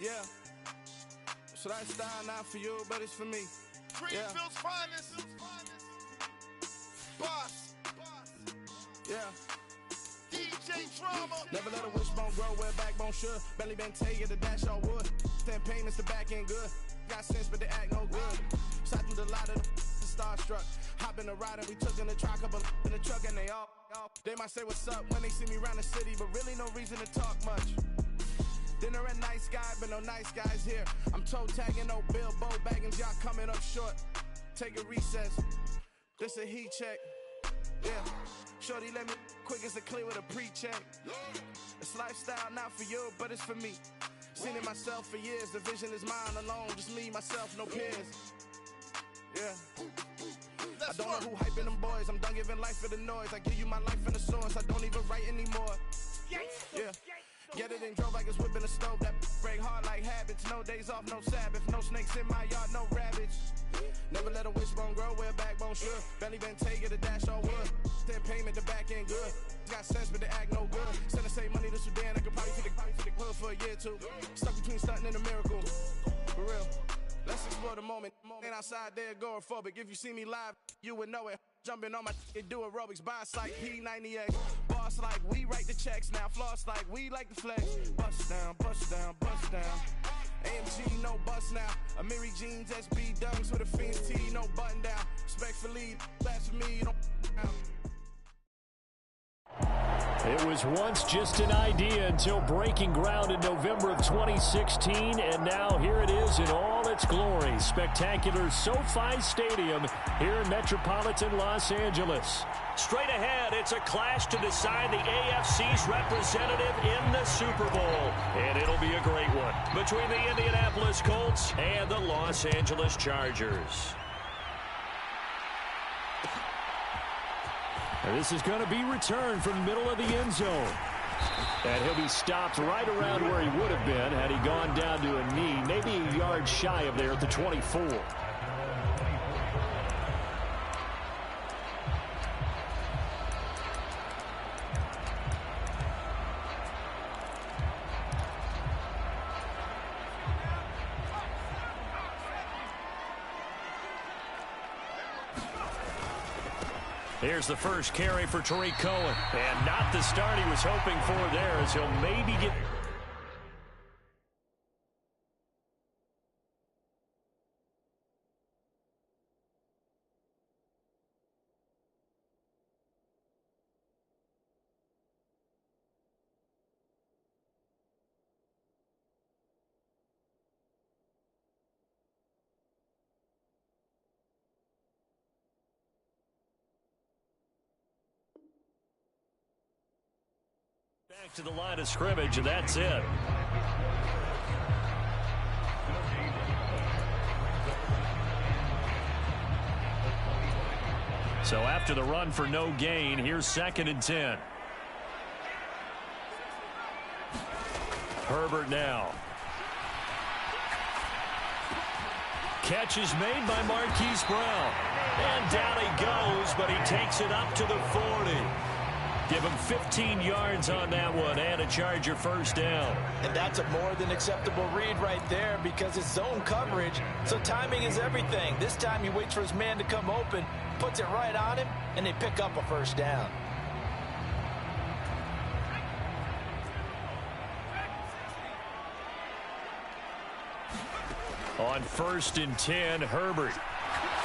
Yeah. So that style not for you, but it's for me. Greenfield's finest. Boss. Yeah. DJ Drama. Never let a wishbone grow where a backbone should. Belly been taken to dash all wood. Stand payments, the back end good. Got sense, but they act no good. Shot through the lot of the starstruck. Hop in the ride and we took in the truck, couple in the truck and they all. They might say what's up when they see me around the city, but really no reason to talk much. Dinner at Nice Guy, but no nice guys here. I'm toe tagging, no Bilbo Baggins, y'all coming up short. Take a recess. This a heat check. Yeah. Shorty let me quick as a clear with a pre-check. It's lifestyle not for you, but it's for me. Seen it myself for years. The vision is mine alone. Just me, myself, no peers. Yeah. I don't know who hyping them boys. I'm done giving life for the noise. I give you my life in the source. I don't even write anymore. Yeah. Get it and drove like it's whipping a stove. That break hard like habits. No days off, no Sabbath. No snakes in my yard, no rabbits. Never let a wishbone grow where a backbone should. Belly been taken to dash all wood. Then payment, the back end good. Got sense, but they act no good. Send the same money to Sudan. I could probably take the hood for a year or two. Stuck between stunting and a miracle. For real. Let's explore the moment. Ain't outside there agoraphobic. If you see me live, you would know it. Jumping on my and do aerobics. Boss like P90X. Boss like we write the checks now. Floss like we like the flex. Bust down, bust down, bust down. AMG, no bust now. Amiri jeans, SB dunks with a Fiends T, no button down. Respectfully, that's for me, you don't It was once just an idea until breaking ground in November of 2016, and now here it is in all its glory. Spectacular SoFi Stadium here in metropolitan Los Angeles. Straight ahead, it's a clash to decide the AFC's representative in the Super Bowl. And it'll be a great one between the Indianapolis Colts and the Los Angeles Chargers. And this is going to be returned from the middle of the end zone. And he'll be stopped right around where he would have been had he gone down to a knee, maybe a yard shy of there at the 24. Here's the first carry for Tariq Cohen. And not the start he was hoping for there, as he'll maybe get... Back to the line of scrimmage, and that's it. So after the run for no gain, here's 2nd and 10. Herbert now. Catch is made by Marquise Brown. And down he goes, but he takes it up to the 40. Give him 15 yards on that one and a Charger first down. And that's a more than acceptable read right there because it's zone coverage, so timing is everything. This time he waits for his man to come open, puts it right on him, and they pick up a first down. On 1st and 10, Herbert.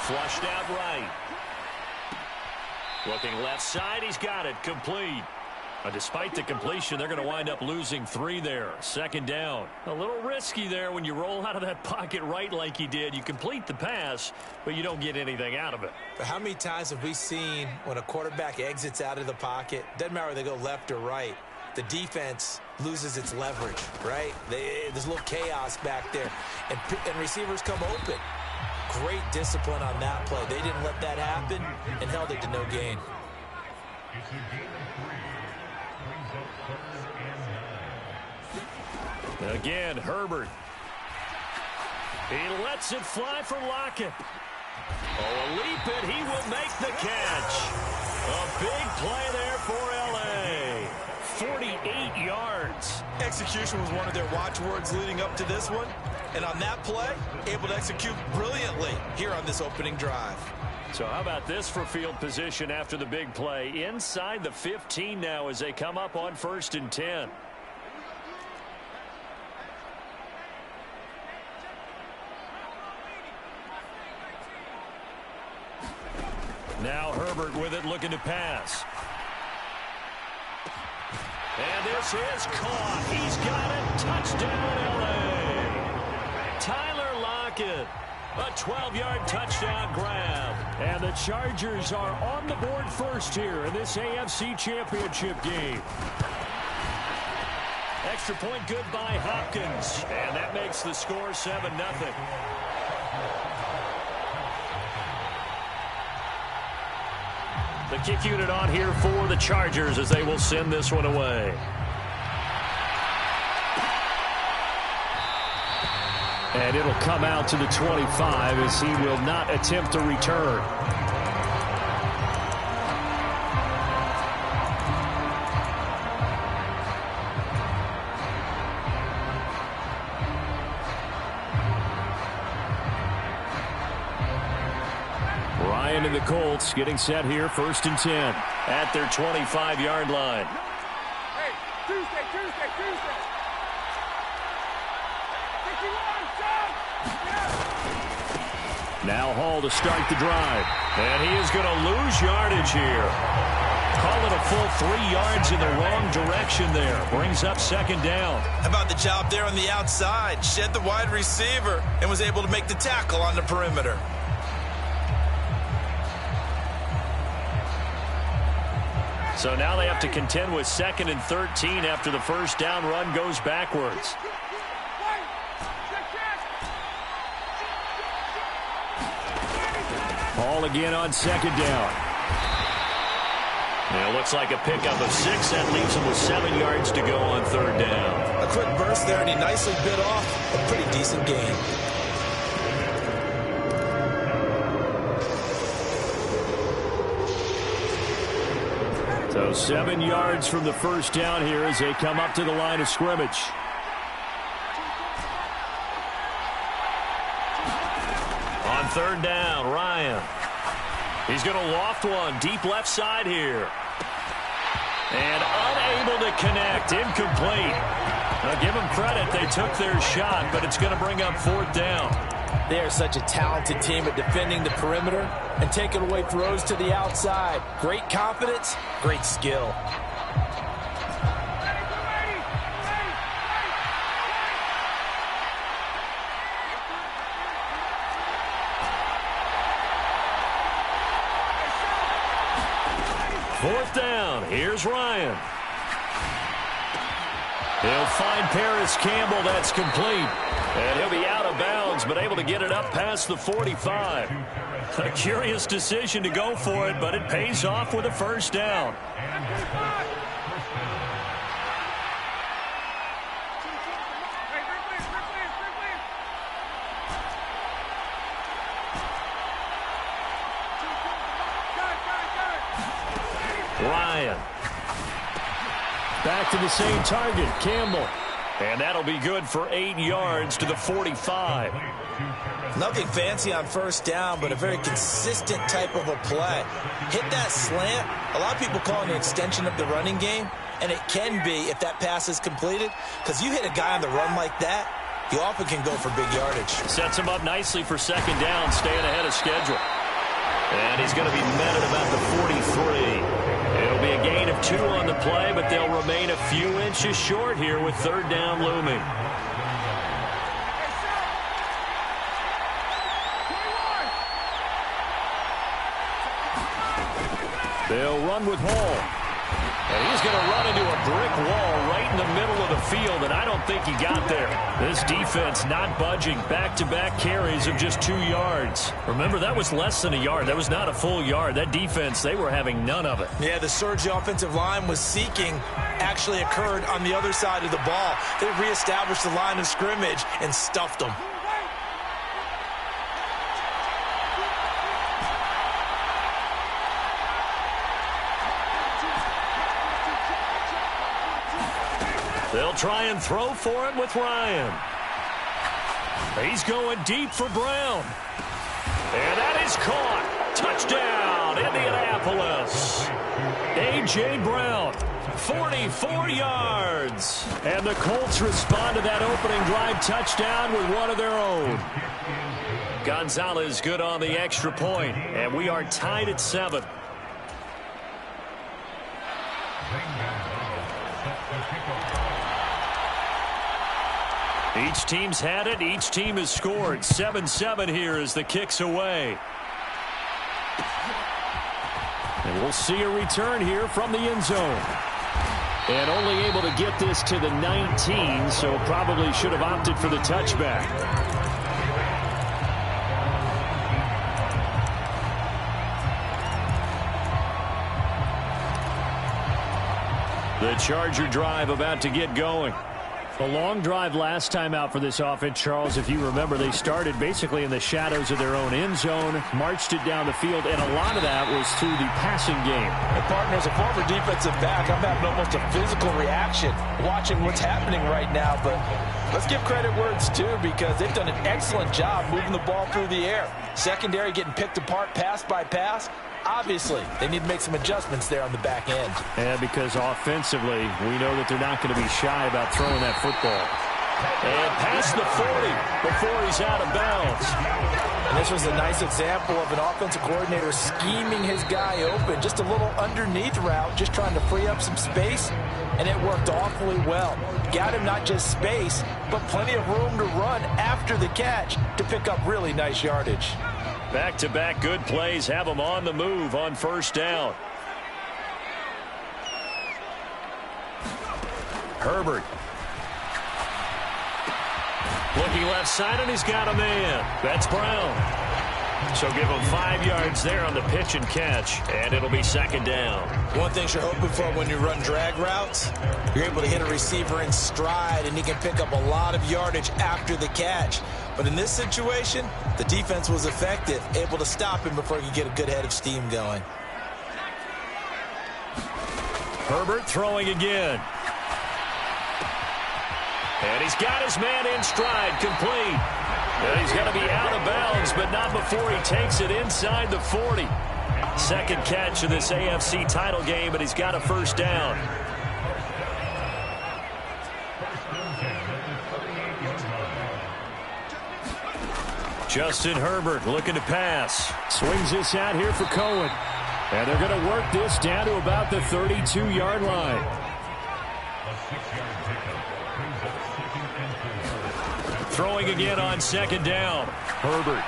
Flushed out right. Looking left side, he's got it, complete. Despite the completion, they're going to wind up losing 3 there. 2nd down. A little risky there when you roll out of that pocket right like he did. You complete the pass, but you don't get anything out of it. But how many times have we seen when a quarterback exits out of the pocket, doesn't matter whether they go left or right, the defense loses its leverage, right? There's a little chaos back there, and receivers come open. Great discipline on that play. They didn't let that happen and held it to no gain. Again, Herbert. He lets it fly for Lockett. Oh, a leap it. He will make the catch. A big play there for L.A. 48 yards. Execution was one of their watchwords leading up to this one. And on that play, able to execute brilliantly here on this opening drive. So how about this for field position after the big play? Inside the 15 now as they come up on 1st and 10. Now Herbert with it, looking to pass. And this is caught. He's got it. Touchdown, L.A. Tyler Lockett. A 12-yard touchdown grab. And the Chargers are on the board first here in this AFC Championship game. Extra point good by Hopkins. And that makes the score 7-0. The kick unit on here for the Chargers as they will send this one away. And it'll come out to the 25 as he will not attempt to return. Ryan and the Colts getting set here, 1st and 10 at their 25-yard line. Hey, Tuesday. Now Hall to start the drive. And he is going to lose yardage here. Call it a full 3 yards in the wrong direction there. Brings up 2nd down. How about the job there on the outside? Shed the wide receiver and was able to make the tackle on the perimeter. So now they have to contend with 2nd and 13 after the 1st down run goes backwards. Ball again on 2nd down. And it looks like a pickup of 6. That leaves him with 7 yards to go on 3rd down. A quick burst there, and he nicely bit off a pretty decent gain. So 7 yards from the 1st down here as they come up to the line of scrimmage. On 3rd down, Ryan. He's going to loft one deep left side here. And unable to connect. Incomplete. Now give them credit. They took their shot, but it's going to bring up 4th down. They are such a talented team at defending the perimeter and taking away throws to the outside. Great confidence, great skill. Fourth down. Here's Ryan. He'll find Paris Campbell. That's complete. And he'll be out of bounds, but able to get it up past the 45. A curious decision to go for it, but it pays off with a 1st down. Ryan. Back to the same target, Campbell. And that'll be good for 8 yards to the 45. Nothing fancy on 1st down, but a very consistent type of a play. Hit that slant. A lot of people call it an extension of the running game, and it can be if that pass is completed, because you hit a guy on the run like that, you often can go for big yardage. Sets him up nicely for 2nd down, staying ahead of schedule. And he's going to be met at about the 43. It'll be a gain of 2 on the play, but they'll remain a few inches short here with 3rd down looming. They'll run with Hall. And he's going to run into a brick wall right in the middle of the field, and I don't think he got there. This defense not budging. Back-to-back carries of just 2 yards. Remember, that was less than a yard. That was not a full yard. That defense, they were having none of it. Yeah, the surge the offensive line was seeking actually occurred on the other side of the ball. They reestablished the line of scrimmage and stuffed them. They'll try and throw for it with Ryan. He's going deep for Brown. And that is caught. Touchdown, Indianapolis. A.J. Brown, 44 yards. And the Colts respond to that opening drive touchdown with one of their own. Gonzalez good on the extra point, and we are tied at 7. Each team's had it. Each team has scored. 7-7 here as the kick's away. And we'll see a return here from the end zone. And only able to get this to the 19, so probably should have opted for the touchback. The Charger drive about to get going. A long drive last time out for this offense, Charles. If you remember, they started basically in the shadows of their own end zone, marched it down the field, and a lot of that was through the passing game. And partner, as a former defensive back, I'm having almost a physical reaction watching what's happening right now. But let's give credit where it's due, because they've done an excellent job moving the ball through the air. Secondary getting picked apart pass by pass. Obviously, they need to make some adjustments there on the back end. And because offensively, we know that they're not going to be shy about throwing that football. And past the 40 before he's out of bounds. And this was a nice example of an offensive coordinator scheming his guy open. Just a little underneath route, just trying to free up some space, and it worked awfully well. Got him not just space, but plenty of room to run after the catch to pick up really nice yardage. Back-to-back good plays have them on the move on first down. Herbert. Looking left side, and he's got a man. That's Brown. So give him 5 yards there on the pitch and catch, and it'll be second down. One thing you're hoping for when you run drag routes, you're able to hit a receiver in stride, and he can pick up a lot of yardage after the catch. But in this situation, the defense was effective, able to stop him before he could get a good head of steam going. Herbert throwing again. And he's got his man in stride, complete. And he's going to be out of bounds, but not before he takes it inside the 40. Second catch of this AFC title game, and he's got a first down. Justin Herbert looking to pass. Swings this out here for Cohen. And they're going to work this down to about the 32-yard line. Throwing again on second down. Herbert.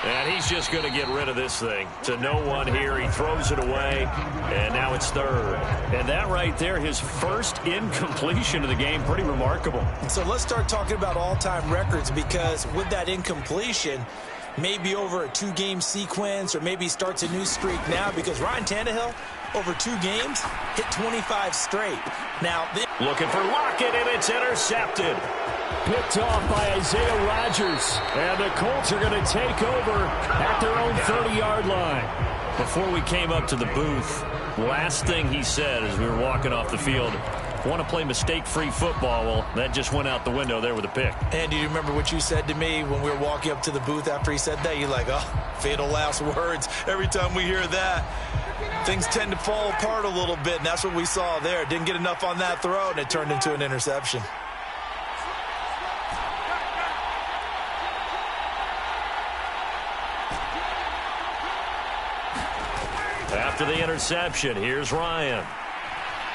And he's just going to get rid of this thing. To no one here. He throws it away. And now it's third. And that right there, his first incompletion of the game. Pretty remarkable. So let's start talking about all-time records, because with that incompletion, maybe over a 2-game sequence, or maybe he starts a new streak now, because Ryan Tannehill, over 2 games, hit 25 straight. Now, looking for Lockett, and it's intercepted. Picked off by Isaiah Rodgers. And the Colts are going to take over at their own 30-yard line. Before we came up to the booth, last thing he said as we were walking off the field, want to play mistake-free football. Well, that just went out the window there with a pick. And do you remember what you said to me when we were walking up to the booth after he said that? You're like, oh, fatal last words. Every time we hear that, things tend to fall apart a little bit, and that's what we saw there. Didn't get enough on that throw, and it turned into an interception. After the interception, here's Ryan.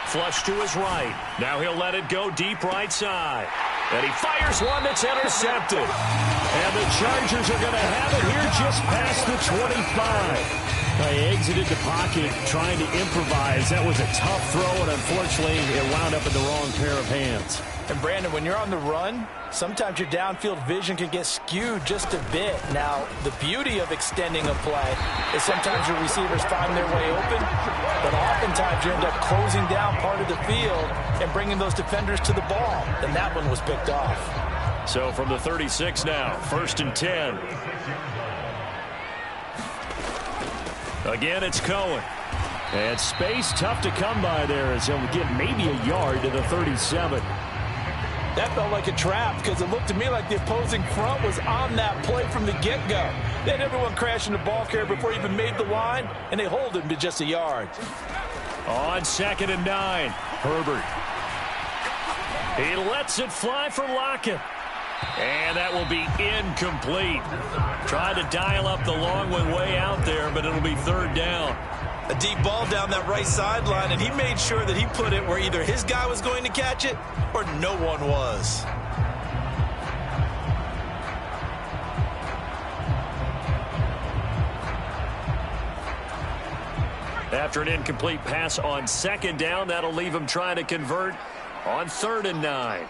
Flush to his right. Now he'll let it go deep right side. And he fires one that's intercepted. And the Chargers are going to have it here just past the 25. They exited the pocket trying to improvise. That was a tough throw, and unfortunately it wound up in the wrong pair of hands. And Brandon, when you're on the run, sometimes your downfield vision can get skewed just a bit. Now, the beauty of extending a play is sometimes your receivers find their way open, but oftentimes you end up closing down part of the field and bringing those defenders to the ball. And that one was picked off. So from the 36 now, 1st and 10. Again, it's Cohen. And space tough to come by there as he'll get maybe a yard to the 37. That felt like a trap because it looked to me like the opposing front was on that play from the get-go. They had everyone crashing the ball carrier before he even made the line, and they hold him to just a yard. On 2nd and 9, Herbert. He lets it fly for Lockett. And that will be incomplete. Tried to dial up the long one way out there, but it'll be 3rd down. A deep ball down that right sideline, and he made sure that he put it where either his guy was going to catch it or no one was. After an incomplete pass on 2nd down, that'll leave him trying to convert on 3rd and 9.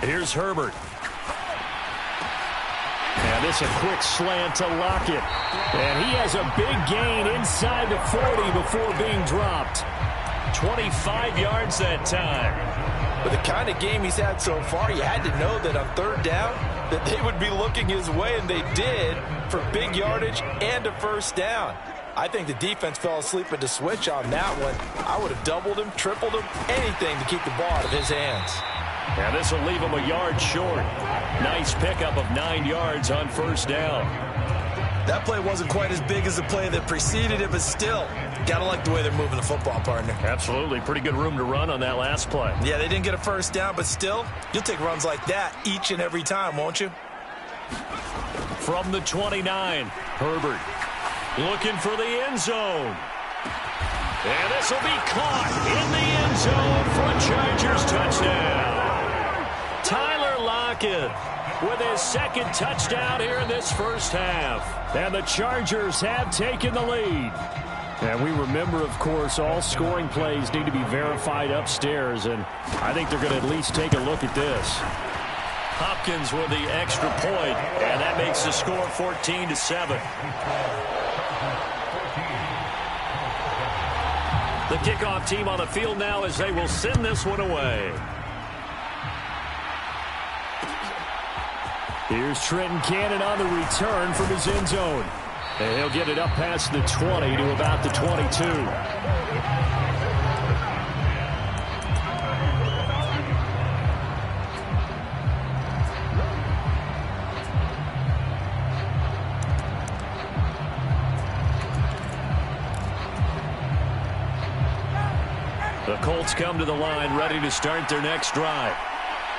Here's Herbert. And this a quick slant to Lockett. And he has a big gain inside the 40 before being dropped. 25 yards that time. With the kind of game he's had so far, you had to know that on 3rd down that they would be looking his way, and they did, for big yardage and a 1st down. I think the defense fell asleep at the switch on that one. I would have doubled him, tripled him, anything to keep the ball out of his hands. And this will leave him a yard short. Nice pickup of 9 yards on 1st down. That play wasn't quite as big as the play that preceded it, but still, gotta like the way they're moving the football, partner. Absolutely. Pretty good room to run on that last play. Yeah, they didn't get a 1st down, but still, you'll take runs like that each and every time, won't you? From the 29, Herbert looking for the end zone. And this will be caught in the end zone for a Chargers touchdown. Tyler Lockett with his 2nd touchdown here in this 1st half. And the Chargers have taken the lead. And we remember, of course, all scoring plays need to be verified upstairs. And I think they're going to at least take a look at this. Hopkins with the extra point, and that makes the score 14-7. The kickoff team on the field now as they will send this one away. Here's Trenton Cannon on the return from his end zone. And he'll get it up past the 20 to about the 22. The Colts come to the line ready to start their next drive.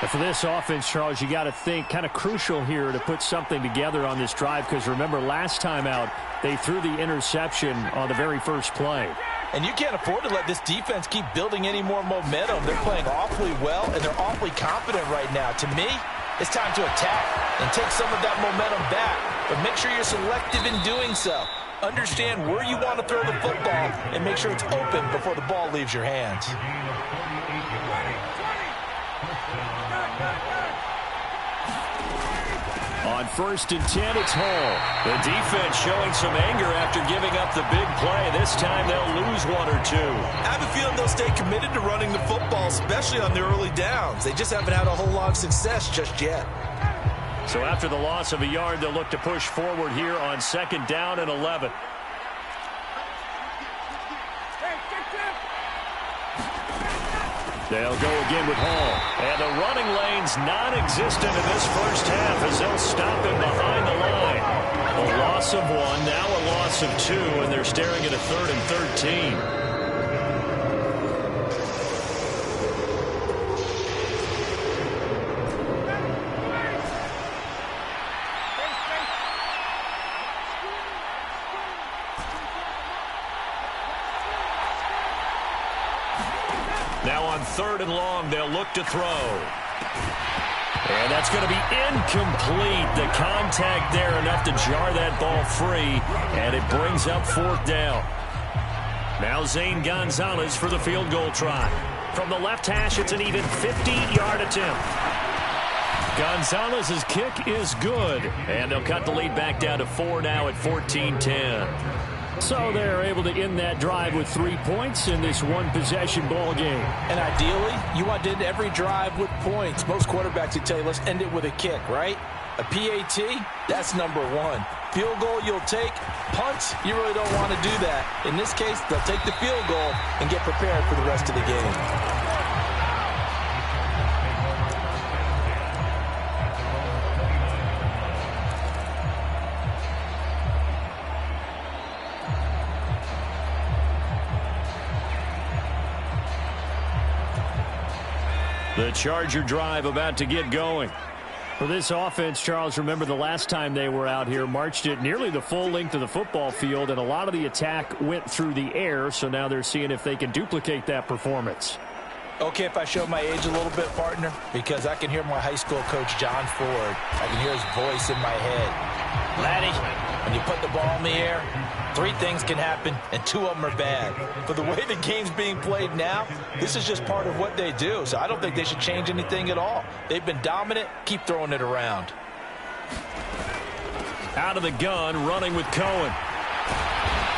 And for this offense, Charles, you got to think kind of crucial here to put something together on this drive because remember last time out they threw the interception on the very first play. And you can't afford to let this defense keep building any more momentum. They're playing awfully well, and they're awfully confident right now. To me, it's time to attack and take some of that momentum back. But make sure you're selective in doing so. Understand where you want to throw the football and make sure it's open before the ball leaves your hands. On 1st and 10, it's Hall. The defense showing some anger after giving up the big play. This time they'll lose 1 or 2. I have a feeling they'll stay committed to running the football, especially on their early downs. They just haven't had a whole lot of success just yet. So after the loss of a yard, they'll look to push forward here on 2nd down and 11. They'll go again with Hall. And the running lane's non-existent in this 1st half as they'll stop him behind the line. A loss of 1, now a loss of 2, and they're staring at a 3rd and 13. Now on 3rd and long, they'll look to throw. And that's going to be incomplete. The contact there enough to jar that ball free, and it brings up 4th down. Now Zane Gonzalez for the field goal try. From the left hash, it's an even 50-yard attempt. Gonzalez's kick is good, and they'll cut the lead back down to 4 now at 14-10. So they're able to end that drive with 3 points in this one-possession ball game. And ideally, you want to end every drive with points. Most quarterbacks would tell you, let's end it with a kick, right? A PAT, that's number one. Field goal you'll take. Punts, you really don't want to do that. In this case, they'll take the field goal and get prepared for the rest of the game. The Charger drive about to get going. For this offense, Charles, remember the last time they were out here, marched it nearly the full length of the football field, and a lot of the attack went through the air, so now they're seeing if they can duplicate that performance. Okay, if I show my age a little bit, partner, because I can hear my high school coach, John Ford. I can hear his voice in my head. Laddie, when you put the ball in the air, 3 things can happen, and 2 of them are bad. For the way the game's being played now, this is just part of what they do, so I don't think they should change anything at all. They've been dominant. Keep throwing it around. Out of the gun, running with Cohen.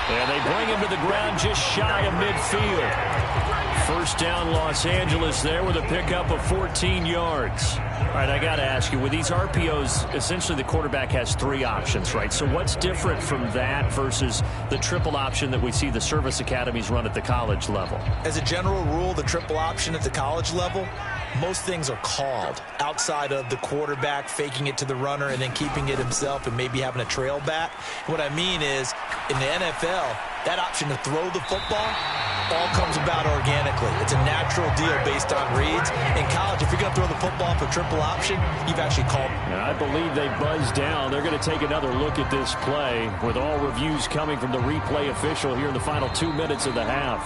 And they bring him to the ground just shy of midfield. First down, Los Angeles there with a pickup of 14 yards. All right, I got to ask you, with these RPOs, essentially the quarterback has 3 options, right? So what's different from that versus the triple option that we see the service academies run at the college level? As a general rule, the triple option at the college level, most things are called outside of the quarterback faking it to the runner and then keeping it himself and maybe having a trail back. What I mean is, in the NFL, that option to throw the football all comes about organically. It's a natural deal based on reads. In college, if you're going to throw the football for triple option, you've actually called. I believe they buzzed down. They're going to take another look at this play with all reviews coming from the replay official here in the final 2 minutes of the half.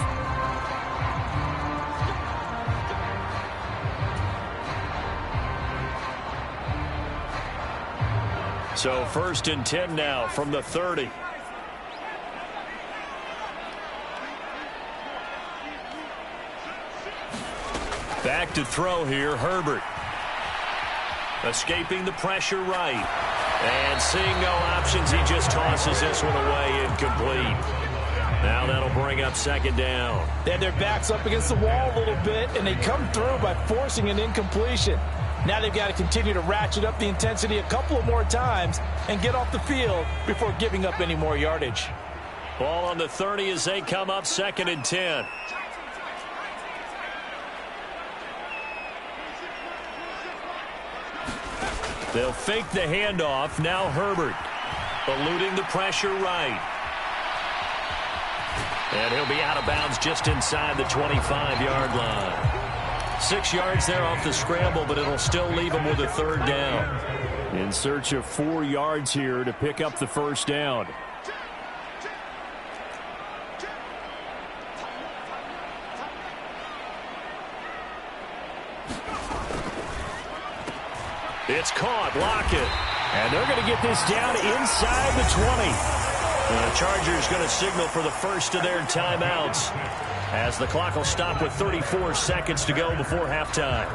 So 1st and 10 now from the 30. Back to throw here, Herbert. Escaping the pressure right. And seeing no options, he just tosses this one away, incomplete. Now that'll bring up 2nd down. They had their backs up against the wall a little bit, and they come through by forcing an incompletion. Now they've got to continue to ratchet up the intensity a couple of more times and get off the field before giving up any more yardage. Ball on the 30 as they come up 2nd and 10. They'll fake the handoff. Now Herbert eluding the pressure right. And he'll be out of bounds just inside the 25-yard line. 6 yards there off the scramble, but it'll still leave him with a 3rd down. In search of 4 yards here to pick up the 1st down. It's caught. Lockett. And they're going to get this down inside the 20. The Chargers going to signal for the first of their timeouts as the clock will stop with 34 seconds to go before halftime.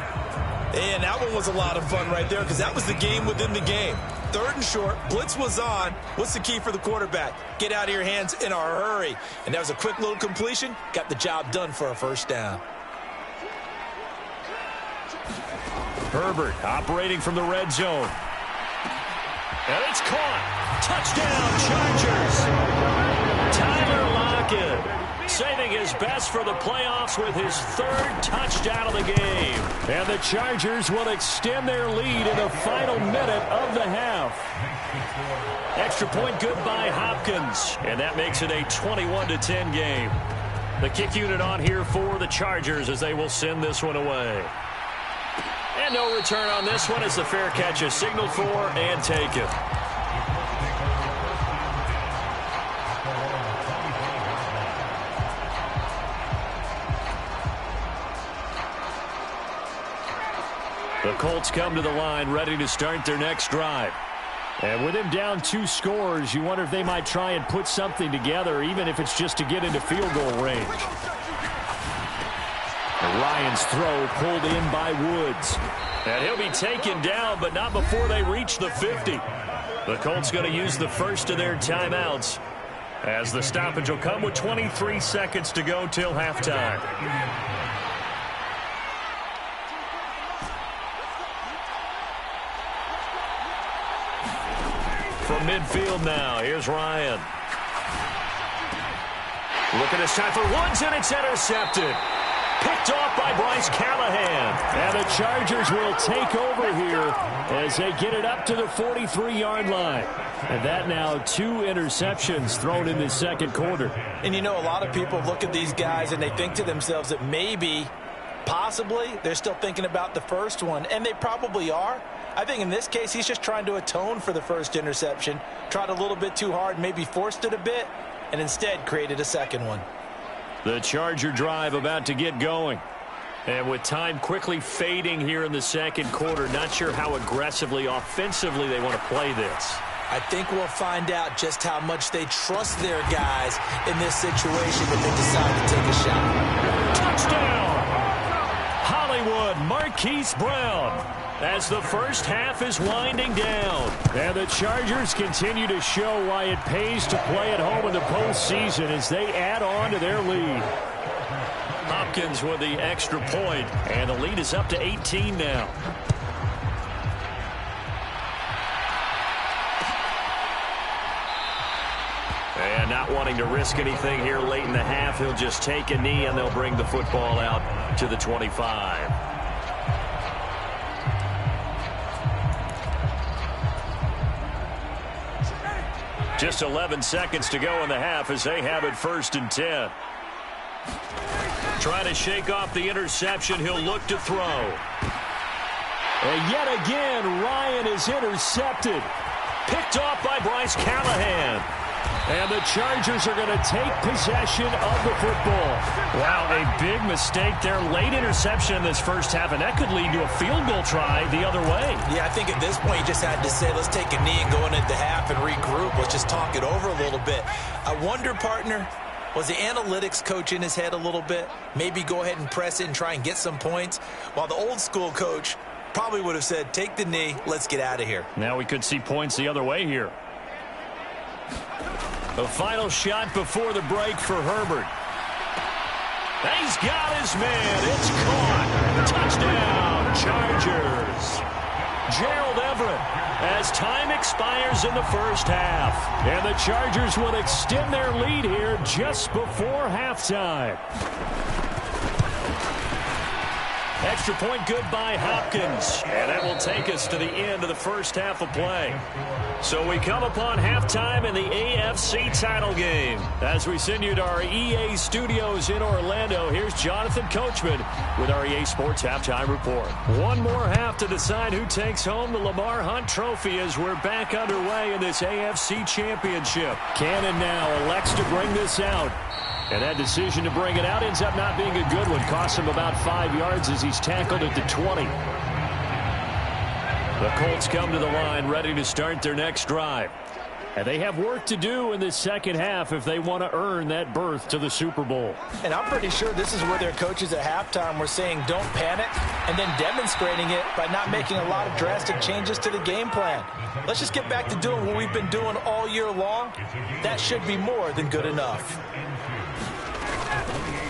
And that one was a lot of fun right there because that was the game within the game. 3rd and short. Blitz was on. What's the key for the quarterback? Get out of your hands in a hurry. And that was a quick little completion. Got the job done for a 1st down. Herbert operating from the red zone. And it's caught. Touchdown, Chargers. Tyler Lockett saving his best for the playoffs with his 3rd touchdown of the game. And the Chargers will extend their lead in the final minute of the half. Extra point good by Hopkins. And that makes it a 21-10 game. The kick unit on here for the Chargers as they will send this one away. And no return on this one as the fair catch is signaled for and taken. The Colts come to the line ready to start their next drive. And with him down 2 scores, you wonder if they might try and put something together, even if it's just to get into field goal range. Ryan's throw pulled in by Woods. And he'll be taken down, but not before they reach the 50. The Colts going to use the first of their timeouts as the stoppage will come with 23 seconds to go till halftime. From midfield now, here's Ryan. Looking this time for Woods, and it's intercepted. Picked off by Bryce Callahan. And the Chargers will take over here as they get it up to the 43-yard line. And that now 2 interceptions thrown in the second quarter. And you know, a lot of people look at these guys and they think to themselves that maybe, possibly, they're still thinking about the first one. And they probably are. I think in this case, he's just trying to atone for the first interception. Tried a little bit too hard, maybe forced it a bit, and instead created a second one. The Charger drive about to get going. And with time quickly fading here in the second quarter, not sure how aggressively, offensively they want to play this. I think we'll find out just how much they trust their guys in this situation if they decide to take a shot. Touchdown! Hollywood Marquise Brown. As the first half is winding down. And the Chargers continue to show why it pays to play at home in the postseason as they add on to their lead. Hopkins with the extra point, and the lead is up to 18 now. And not wanting to risk anything here late in the half, he'll just take a knee and they'll bring the football out to the 25. Just 11 seconds to go in the half as they have it 1st and 10. Trying to shake off the interception. He'll look to throw. And yet again, Ryan is intercepted. Picked off by Bryce Callahan. And the Chargers are going to take possession of the football. Wow, a big mistake there. Late interception in this first half, and that could lead to a field goal try the other way. Yeah, I think at this point you just had to say, let's take a knee and go into the half and regroup. Let's just talk it over a little bit. I wonder, partner, was the analytics coach in his head a little bit? Maybe go ahead and press it and try and get some points? While the old school coach probably would have said, take the knee, let's get out of here. Now we could see points the other way here. The final shot before the break for Herbert. He's got his man. It's caught. Touchdown, Chargers. Gerald Everett as time expires in the first half. And the Chargers will extend their lead here just before halftime. Extra point good by Hopkins. And that will take us to the end of the first half of play. So we come upon halftime in the AFC title game. As we send you to our EA studios in Orlando, here's Jonathan Coachman with our EA Sports Halftime Report. One more half to decide who takes home the Lamar Hunt Trophy as we're back underway in this AFC Championship. Cannon now elects to bring this out. And that decision to bring it out ends up not being a good one. Costs him about 5 yards as he's tackled at the 20. The Colts come to the line ready to start their next drive. And they have work to do in this second half if they want to earn that berth to the Super Bowl. And I'm pretty sure this is where their coaches at halftime were saying don't panic, and then demonstrating it by not making a lot of drastic changes to the game plan. Let's just get back to doing what we've been doing all year long. That should be more than good enough.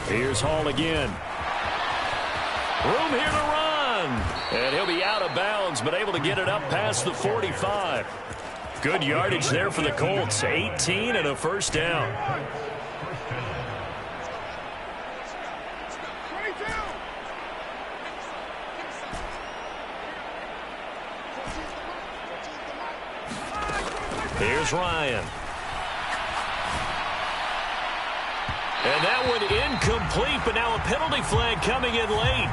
Here's Hall again. Room here to run. And he'll be out of bounds, but able to get it up past the 45. Good yardage there for the Colts. 18 and a first down. Here's Ryan. And that one incomplete, but now a penalty flag coming in late.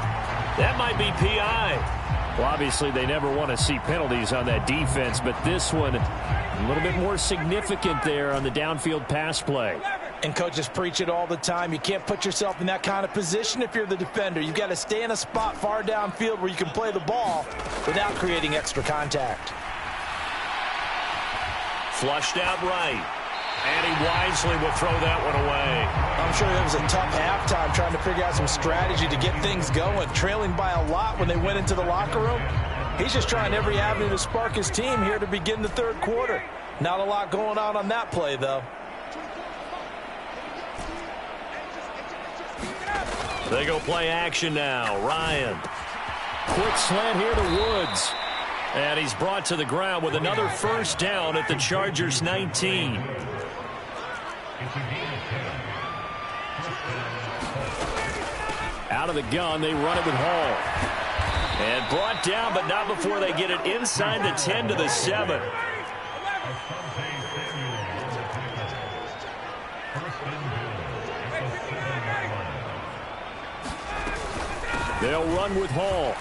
That might be PI. Well, obviously, they never want to see penalties on that defense, but this one a little bit more significant there on the downfield pass play. And coaches preach it all the time. You can't put yourself in that kind of position if you're the defender. You've got to stay in a spot far downfield where you can play the ball without creating extra contact. Flushed out right. And he wisely will throw that one away. I'm sure it was a tough halftime trying to figure out some strategy to get things going. Trailing by a lot when they went into the locker room. He's just trying every avenue to spark his team here to begin the third quarter. Not a lot going on that play, though. They go play action now. Ryan. Quick slant here to Woods. And he's brought to the ground with another first down at the Chargers 19. Out of the gun, they run it with Hall. And brought down, but not before they get it inside the 10 to the 7. They'll run with Hall.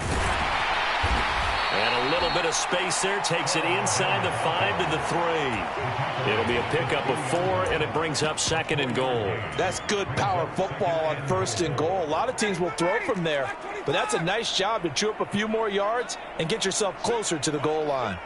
And a little bit of space there. Takes it inside the 5 to the 3. It'll be a pickup of 4, and it brings up 2nd and goal. That's good power football on 1st and goal. A lot of teams will throw from there, but that's a nice job to chew up a few more yards and get yourself closer to the goal line.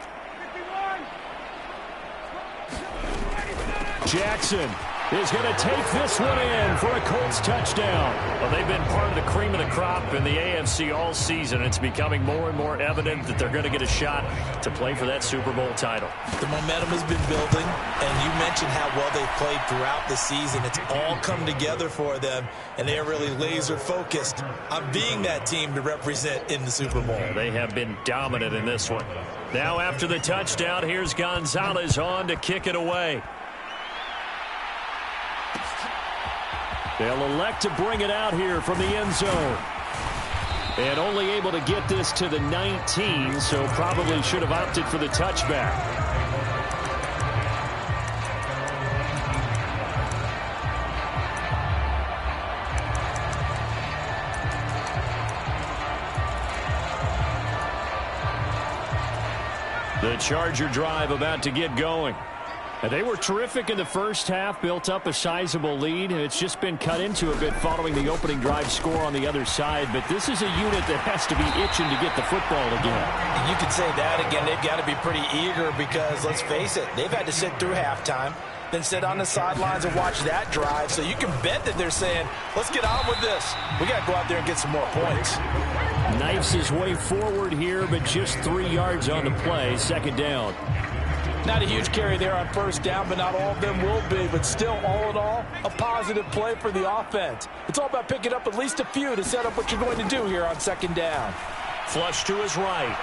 Jackson is going to take this one in for a Colts touchdown. Well, they've been part of the cream of the crop in the AFC all season. It's becoming more and more evident that they're going to get a shot to play for that Super Bowl title. The momentum has been building, and you mentioned how well they've played throughout the season. It's all come together for them, and they are really laser-focused on being that team to represent in the Super Bowl. They have been dominant in this one. Now after the touchdown, here's Gonzalez on to kick it away. They'll elect to bring it out here from the end zone. And only able to get this to the 19, so probably should have opted for the touchback. The Charger drive about to get going. They were terrific in the first half, built up a sizable lead. It's just been cut into a bit following the opening drive score on the other side. But this is a unit that has to be itching to get the football again. You could say that again. They've got to be pretty eager because, let's face it, they've had to sit through halftime, then sit on the sidelines and watch that drive. So you can bet that they're saying, let's get on with this. We got to go out there and get some more points. Knifes his way forward here, but just 3 yards on the play. 2nd down. Not a huge carry there on 1st down, but not all of them will be. But still, all in all, a positive play for the offense. It's all about picking up at least a few to set up what you're going to do here on 2nd down. Flush to his right.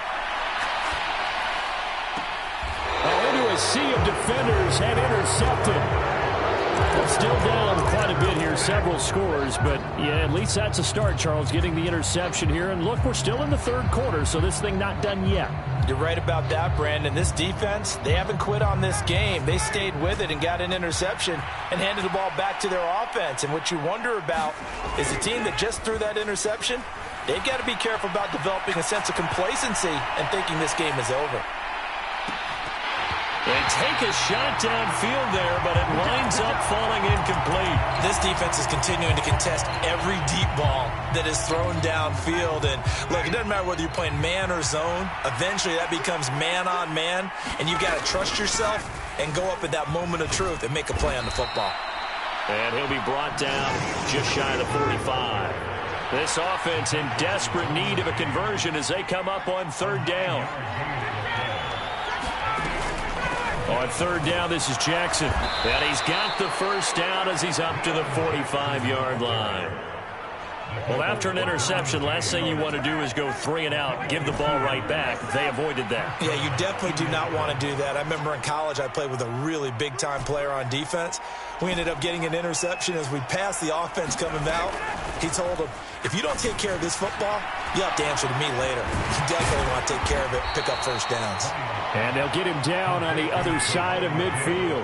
Into a sea of defenders and intercepted. Still down quite a bit here, several scores, but yeah, at least that's a start, Charles, getting the interception here. And look, we're still in the 3rd quarter, so this thing not done yet. You're right about that, Brandon. This defense, they haven't quit on this game. They stayed with it and got an interception and handed the ball back to their offense. And what you wonder about is a team that just threw that interception, they've got to be careful about developing a sense of complacency and thinking this game is over. They take a shot downfield there, but it winds up falling incomplete. This defense is continuing to contest every deep ball that is thrown downfield. And look, it doesn't matter whether you're playing man or zone. Eventually that becomes man on man, and you've got to trust yourself and go up at that moment of truth and make a play on the football. And he'll be brought down just shy of the 45. This offense in desperate need of a conversion as they come up on 3rd down. On 3rd down, this is Jackson. And he's got the first down as he's up to the 45-yard line. Well, after an interception, last thing you want to do is go 3 and out, give the ball right back. They avoided that. Yeah, you definitely do not want to do that. I remember in college I played with a really big-time player on defense. We ended up getting an interception as we passed the offense coming out. He told him, if you don't take care of this football, you'll have to answer to me later. You definitely want to take care of it, pick up first downs. And they'll get him down on the other side of midfield.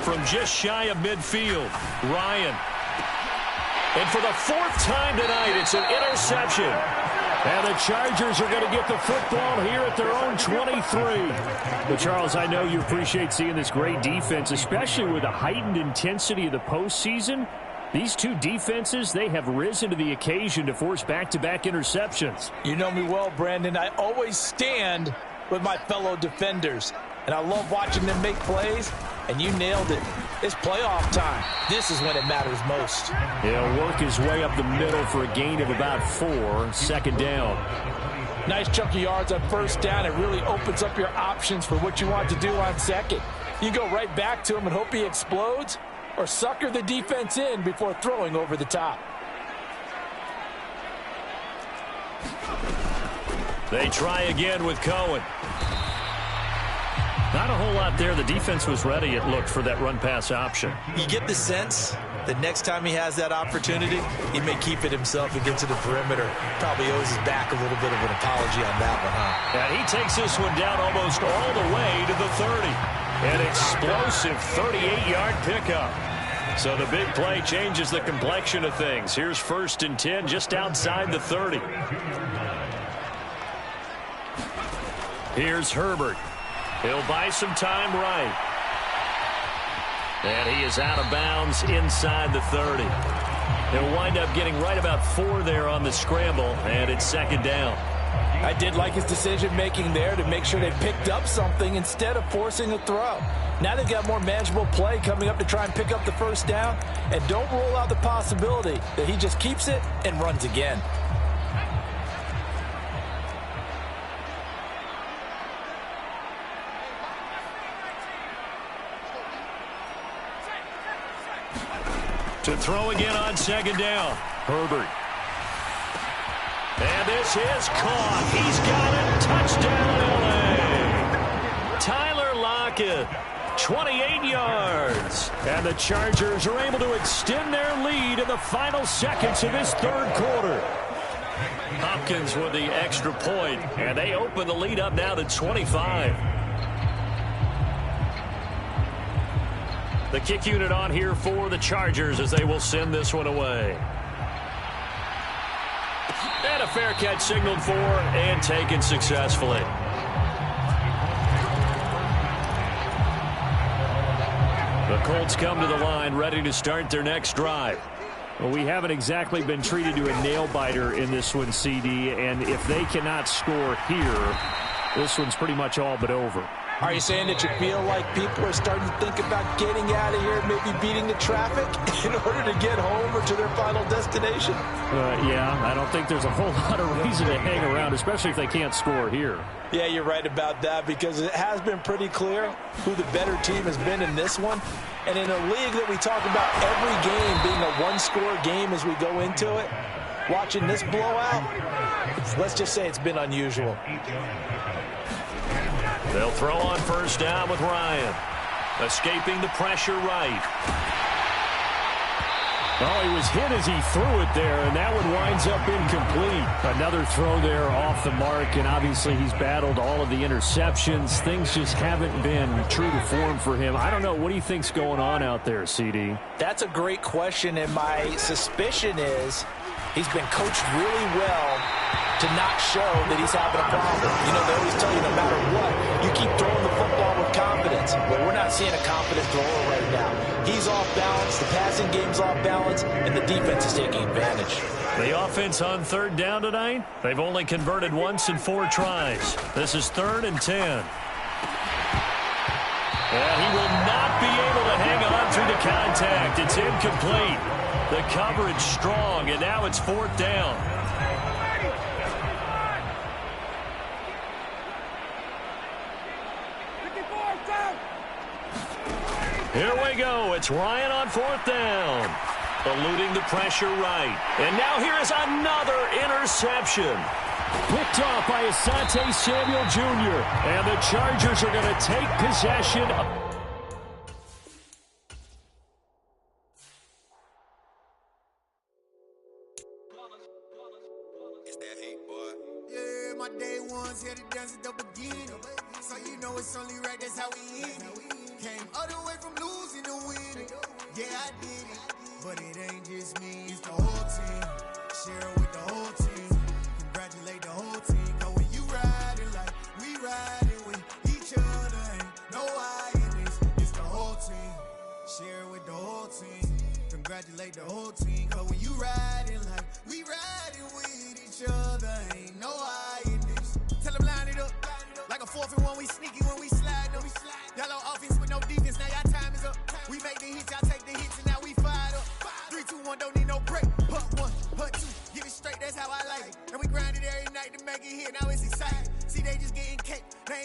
From just shy of midfield, Ryan. And for the 4th time tonight, it's an interception. And the Chargers are going to get the football here at their own 23. But, Charles, I know you appreciate seeing this great defense, especially with the heightened intensity of the postseason. These two defenses, they have risen to the occasion to force back-to-back interceptions. You know me well, Brandon. I always stand with my fellow defenders. And I love watching them make plays, and you nailed it. It's playoff time. This is when it matters most. He'll work his way up the middle for a gain of about 4. 2nd down. Nice chunk of yards on first down. It really opens up your options for what you want to do on second. You go right back to him and hope he explodes, or sucker the defense in before throwing over the top. They try again with Cohen. Not a whole lot there. The defense was ready, it looked, for that run-pass option. You get the sense that next time he has that opportunity, he may keep it himself and get to the perimeter. Probably owes his back a little bit of an apology on that one, huh? And he takes this one down almost all the way to the 30. An explosive 38-yard pickup. So the big play changes the complexion of things. Here's 1st and 10 just outside the 30. Here's Herbert. He'll buy some time right. And he is out of bounds inside the 30. He'll wind up getting right about 4 there on the scramble, and it's 2nd down. I did like his decision-making there to make sure they picked up something instead of forcing a throw. Now they've got more manageable play coming up to try and pick up the 1st down, and don't rule out the possibility that he just keeps it and runs again. To throw again on 2nd down. Herbert. And this is caught. He's got it. Touchdown, L.A. Tyler Lockett, 28 yards. And the Chargers are able to extend their lead in the final seconds of this 3rd quarter. Hopkins with the extra point, and they open the lead up now to 25. The kick unit on here for the Chargers as they will send this one away. And a fair catch signaled for and taken successfully. The Colts come to the line ready to start their next drive. Well, we haven't exactly been treated to a nail-biter in this one, CD, and if they cannot score here, this one's pretty much all but over. Are you saying that you feel like people are starting to think about getting out of here, maybe beating the traffic in order to get home or to their final destination? Yeah, I don't think there's a whole lot of reason to hang around, especially if they can't score here. Yeah, you're right about that, because it has been pretty clear who the better team has been in this one. And in a league that we talk about every game being a one-score game as we go into it, watching this blowout, let's just say it's been unusual. They'll throw on 1st down with Ryan. Escaping the pressure right. Oh, he was hit as he threw it there, and that one winds up incomplete. Another throw there off the mark, and obviously he's battled all of the interceptions. Things just haven't been true to form for him. I don't know. What do you think's going on out there, CD? That's a great question, and my suspicion is he's been coached really well to not show that he's having a problem. You know, they always tell you no matter what, you keep throwing the football with confidence. Well, we're not seeing a confident thrower right now. He's off balance, the passing game's off balance, and the defense is taking advantage. The offense on 3rd down tonight, they've only converted once in 4 tries. This is 3rd and 10. And he will not be able to hang on through the contact. It's incomplete. The coverage strong, and now it's 4th down. Here we go. It's Ryan on 4th down. Eluding the pressure right. And now here is another interception. Picked off by Asante Samuel Jr. And the Chargers are going to take possession. It's that hate, boy. Yeah, my day ones here to dance at the beginning. So you know it's only right, that's how we end it. Came all the way from losing to winning. Yeah, I did it. But it ain't just me, it's the whole team. Share it with the whole team. Congratulate the whole team. Cause when you riding like we riding with each other, ain't no I in this. It's the whole team. Share it with the whole team. Congratulate the whole team. Cause when you riding like we riding with each other, ain't no I in this. Tell them line it up. Like a 4th and 1, we sneaky when we slide them. Y'all on offense with no defense, now y'all time is up. We make the hits, y'all take the hits, and now we fired up. 3, 2, 1, don't need no break. Put 1, put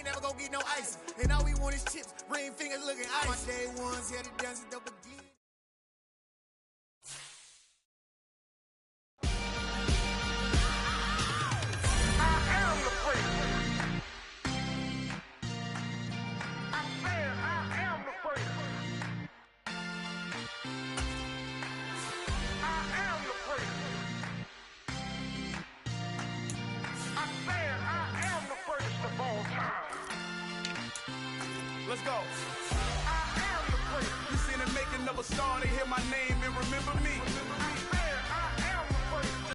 ain't never gonna get no ice. And all we want is chips, ring fingers looking ice. My day ones here to dance at the beginning. Let's go. You seen the making of a star, they hear my name